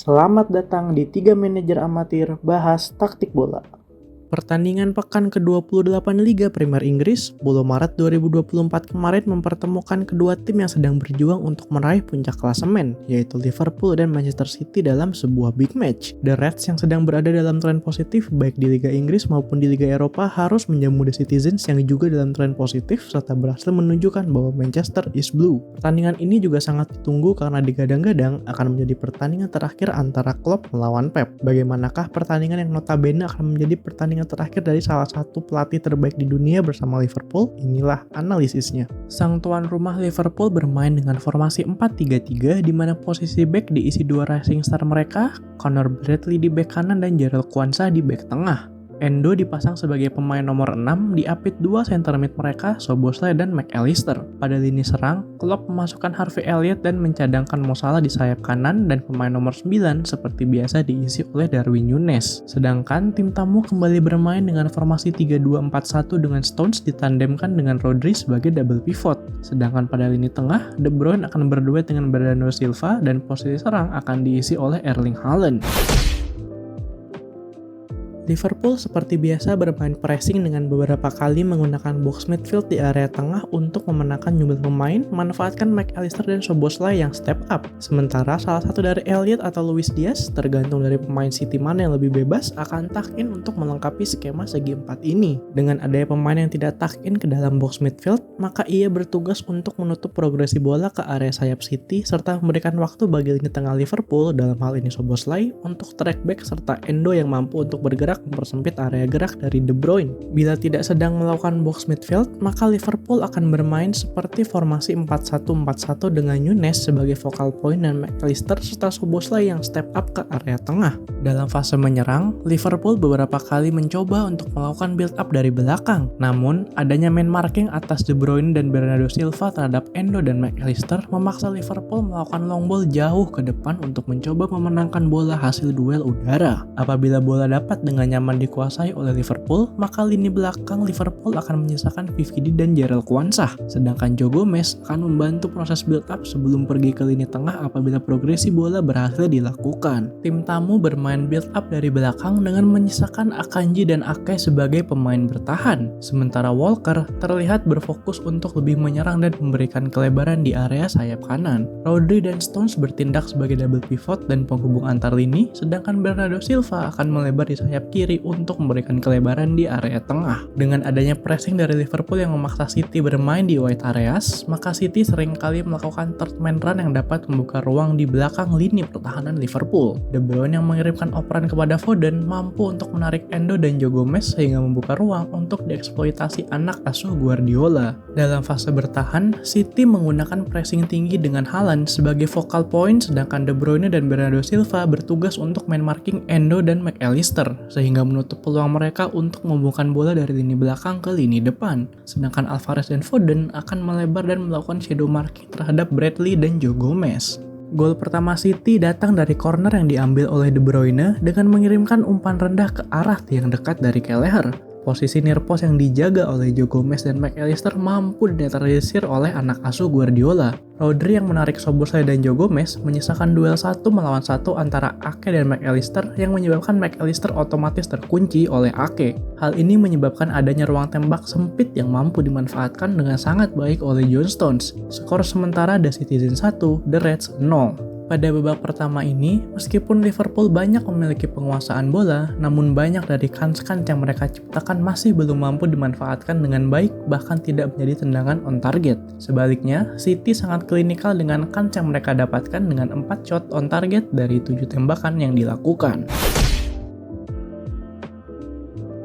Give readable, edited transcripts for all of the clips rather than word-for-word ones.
Selamat datang di 3 Manajer Amatir Bahas Taktik Bola. Pertandingan pekan ke-28 Liga Premier Inggris 10 Maret 2024 kemarin mempertemukan kedua tim yang sedang berjuang untuk meraih puncak klasemen, yaitu Liverpool dan Manchester City dalam sebuah big match. The Reds yang sedang berada dalam tren positif baik di Liga Inggris maupun di Liga Eropa harus menjamu The Citizens yang juga dalam tren positif serta berhasil menunjukkan bahwa Manchester is blue. Pertandingan ini juga sangat ditunggu karena digadang-gadang akan menjadi pertandingan terakhir antara Klopp melawan Pep. Bagaimanakah pertandingan yang notabene akan menjadi pertandingan terakhir dari salah satu pelatih terbaik di dunia bersama Liverpool? Inilah analisisnya. Sang tuan rumah Liverpool bermain dengan formasi 4-3-3 di mana posisi back diisi dua rising star mereka, Connor Bradley di back kanan dan Jarell Quansah di back tengah. Endo dipasang sebagai pemain nomor 6, diapit dua center mid mereka, Szoboszlai dan McAllister. Pada lini serang, Klopp memasukkan Harvey Elliott dan mencadangkan Mo Salah di sayap kanan dan pemain nomor 9 seperti biasa diisi oleh Darwin Núñez. Sedangkan tim tamu kembali bermain dengan formasi 3-2-4-1 dengan Stones ditandemkan dengan Rodri sebagai double pivot. Sedangkan pada lini tengah, De Bruyne akan berduet dengan Bernardo Silva dan posisi serang akan diisi oleh Erling Haaland. Liverpool seperti biasa bermain pressing dengan beberapa kali menggunakan box midfield di area tengah untuk memenangkan jumlah pemain, memanfaatkan McAllister dan Szoboszlai yang step up. Sementara salah satu dari Elliott atau Luis Diaz, tergantung dari pemain City mana yang lebih bebas, akan tuck in untuk melengkapi skema segi 4 ini. Dengan adanya pemain yang tidak tuck in ke dalam box midfield, maka ia bertugas untuk menutup progresi bola ke area sayap City serta memberikan waktu bagi lini tengah Liverpool, dalam hal ini Szoboszlai, untuk track back serta Endo yang mampu untuk bergerak mempersempit area gerak dari De Bruyne. Bila tidak sedang melakukan box midfield, maka Liverpool akan bermain seperti formasi 4-1-4-1 dengan Núñez sebagai focal point dan McAllister serta Szoboszlai yang step up ke area tengah. Dalam fase menyerang, Liverpool beberapa kali mencoba untuk melakukan build up dari belakang. Namun, adanya man marking atas De Bruyne dan Bernardo Silva terhadap Endo dan McAllister memaksa Liverpool melakukan long ball jauh ke depan untuk mencoba memenangkan bola hasil duel udara. Apabila bola dapat dengan nyaman dikuasai oleh Liverpool, maka lini belakang Liverpool akan menyisakan VVD dan Jarell Quansah, sedangkan Joe Gomez akan membantu proses build up sebelum pergi ke lini tengah apabila progresi bola berhasil dilakukan. Tim tamu bermain build up dari belakang dengan menyisakan Akanji dan Ake sebagai pemain bertahan, sementara Walker terlihat berfokus untuk lebih menyerang dan memberikan kelebaran di area sayap kanan. Rodri dan Stones bertindak sebagai double pivot dan penghubung antar lini, sedangkan Bernardo Silva akan melebar di sayap kiri untuk memberikan kelebaran di area tengah. Dengan adanya pressing dari Liverpool yang memaksa City bermain di wide areas, maka City seringkali melakukan third man run yang dapat membuka ruang di belakang lini pertahanan Liverpool. De Bruyne yang mengirimkan operan kepada Foden mampu untuk menarik Endo dan Joe Gomez sehingga membuka ruang untuk dieksploitasi anak asuh Guardiola. Dalam fase bertahan, City menggunakan pressing tinggi dengan Haaland sebagai focal point, sedangkan De Bruyne dan Bernardo Silva bertugas untuk man marking Endo dan McAllister, sehingga menutup peluang mereka untuk membukakan bola dari lini belakang ke lini depan. Sedangkan Alvarez dan Foden akan melebar dan melakukan shadow marking terhadap Bradley dan Joe Gomez. Gol pertama City datang dari corner yang diambil oleh De Bruyne dengan mengirimkan umpan rendah ke arah tiang dekat dari Kelleher. Posisi near post yang dijaga oleh Joe Gomez dan McAllister mampu dinetralisir oleh anak asuh Guardiola. Rodri yang menarik Szoboszlai dan Joe Gomez menyisakan duel 1 melawan 1 antara Ake dan McAllister yang menyebabkan McAllister otomatis terkunci oleh Ake. Hal ini menyebabkan adanya ruang tembak sempit yang mampu dimanfaatkan dengan sangat baik oleh John Stones. Skor sementara The Citizens 1, The Reds 0. Pada babak pertama ini, meskipun Liverpool banyak memiliki penguasaan bola, namun banyak dari kans-kans yang mereka ciptakan masih belum mampu dimanfaatkan dengan baik, bahkan tidak menjadi tendangan on target. Sebaliknya, City sangat klinikal dengan kans yang mereka dapatkan dengan 4 shot on target dari 7 tembakan yang dilakukan.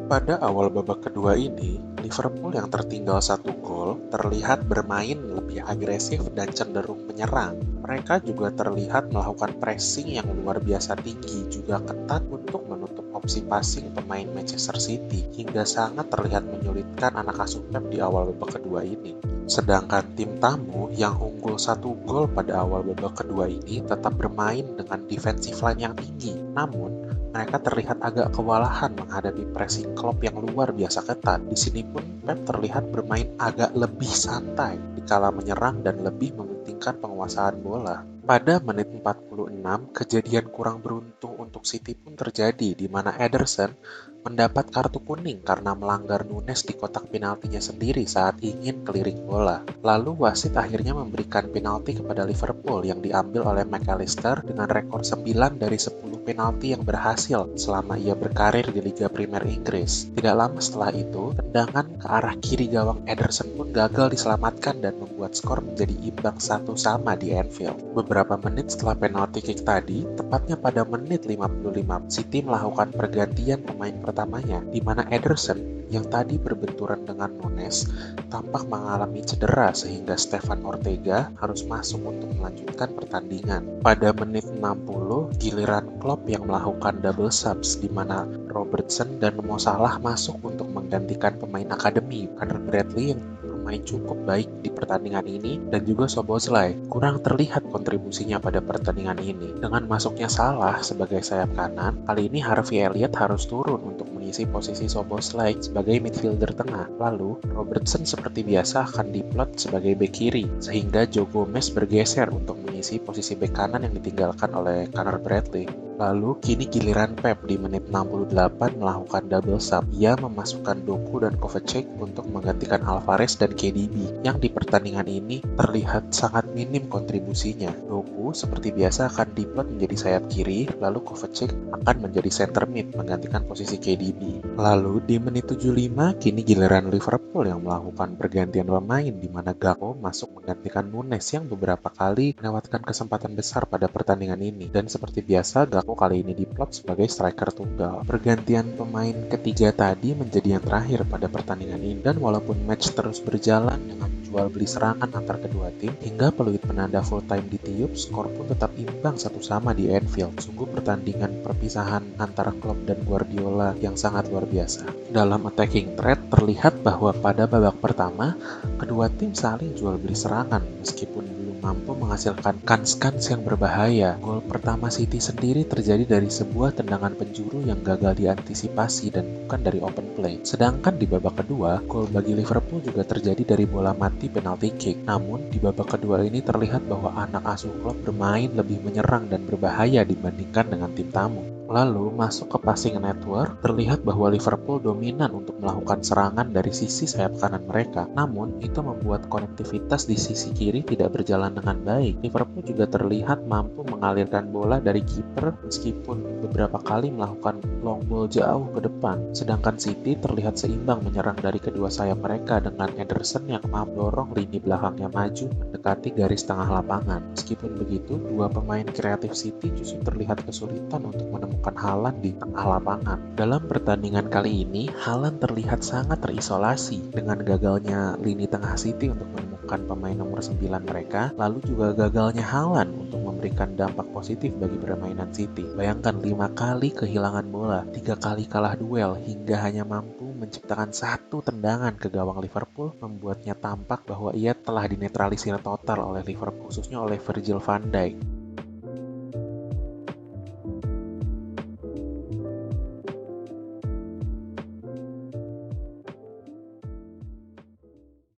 Pada awal babak kedua ini, Liverpool yang tertinggal 1 gol terlihat bermain lebih agresif dan cenderung menyerang. Mereka juga terlihat melakukan pressing yang luar biasa tinggi, juga ketat untuk menutup opsi passing pemain Manchester City, hingga sangat terlihat menyulitkan anak asuh Pep di awal babak kedua ini. Sedangkan tim tamu yang unggul 1 gol pada awal babak kedua ini tetap bermain dengan defensive line yang tinggi, namun mereka terlihat agak kewalahan menghadapi pressing Klopp yang luar biasa ketat. Di sini pun Pep terlihat bermain agak lebih santai dikala menyerang dan lebih mementingkan penguasaan bola. Pada menit 46, kejadian kurang beruntung untuk City pun terjadi di mana Ederson mendapat kartu kuning karena melanggar Nunes di kotak penaltinya sendiri saat ingin keliring bola. Lalu wasit akhirnya memberikan penalti kepada Liverpool yang diambil oleh McAllister dengan rekor 9 dari 10 penalti yang berhasil selama ia berkarir di Liga Premier Inggris. Tidak lama setelah itu, tendangan ke arah kiri gawang Ederson pun gagal diselamatkan dan membuat skor menjadi imbang 1-1 di Anfield. Beberapa menit setelah penalti kick tadi, tepatnya pada menit 55, City melakukan pergantian pemain pertamanya, di mana Ederson yang tadi berbenturan dengan Nunes tampak mengalami cedera sehingga Stefan Ortega harus masuk untuk melanjutkan pertandingan. Pada menit 60, giliran Klopp yang melakukan double subs di mana Robertson dan Mo Salah masuk untuk menggantikan pemain akademi Conor Bradley yang bermain cukup baik di pertandingan ini dan juga Szoboszlai kurang terlihat kontribusinya pada pertandingan ini. Dengan masuknya Salah sebagai sayap kanan, kali ini Harvey Elliott harus turun untuk mengisi posisi Szoboszlai sebagai midfielder tengah. Lalu, Robertson seperti biasa akan diplot sebagai bek kiri, sehingga Joe Gomez bergeser untuk mengisi posisi bek kanan yang ditinggalkan oleh Conor Bradley. Lalu, kini giliran Pep di menit 68 melakukan double sub. Ia memasukkan Doku dan Kovacic untuk menggantikan Alvarez dan KDB, yang di pertandingan ini terlihat sangat minim kontribusinya. Doku seperti biasa akan diplot menjadi sayap kiri, lalu Kovacic akan menjadi center mid menggantikan posisi KDB. Lalu di menit 75, kini giliran Liverpool yang melakukan pergantian pemain di mana Gakpo masuk menggantikan Nunes yang beberapa kali melewatkan kesempatan besar pada pertandingan ini. Dan seperti biasa, Gakpo kali ini diplot sebagai striker tunggal. Pergantian pemain ketiga tadi menjadi yang terakhir pada pertandingan ini, dan walaupun match terus berjalan dengan jual beli serangan antar kedua tim hingga peluit penanda full time ditiup, skor pun tetap imbang 1-1 di Anfield. Sungguh pertandingan perpisahan antara Klopp dan Guardiola yang sangat luar biasa. Dalam attacking thread terlihat bahwa pada babak pertama kedua tim saling jual beli serangan meskipun belum mampu menghasilkan kans-kans yang berbahaya. Gol pertama City sendiri terjadi dari sebuah tendangan penjuru yang gagal diantisipasi dan bukan dari open play. Sedangkan di babak kedua, gol bagi Liverpool juga terjadi dari bola mati penalti kick. Namun, di babak kedua ini terlihat bahwa anak asuh Klopp bermain lebih menyerang dan berbahaya dibandingkan dengan tim tamu. Lalu, masuk ke passing network, terlihat bahwa Liverpool dominan untuk melakukan serangan dari sisi sayap kanan mereka. Namun, itu membuat konektivitas di sisi kiri tidak berjalan dengan baik. Liverpool juga terlihat mampu mengalirkan bola dari kiper meskipun beberapa kali melakukan long ball jauh ke depan. Sedangkan City terlihat seimbang menyerang dari kedua sayap mereka dengan Ederson yang mampu dorong lini belakangnya maju mendekati garis tengah lapangan. Meskipun begitu, dua pemain kreatif City justru terlihat kesulitan untuk menemukan Haaland di tengah lapangan. Dalam pertandingan kali ini, Haaland terlihat sangat terisolasi dengan gagalnya lini tengah City untuk menemukan pemain nomor 9 mereka, lalu juga gagalnya Haaland untuk memberikan dampak positif bagi permainan City. Bayangkan 5 kali kehilangan bola, 3 kali kalah duel, hingga hanya mampu menciptakan satu tendangan ke gawang Liverpool, membuatnya tampak bahwa ia telah dinetralisir total oleh Liverpool, khususnya oleh Virgil van Dijk.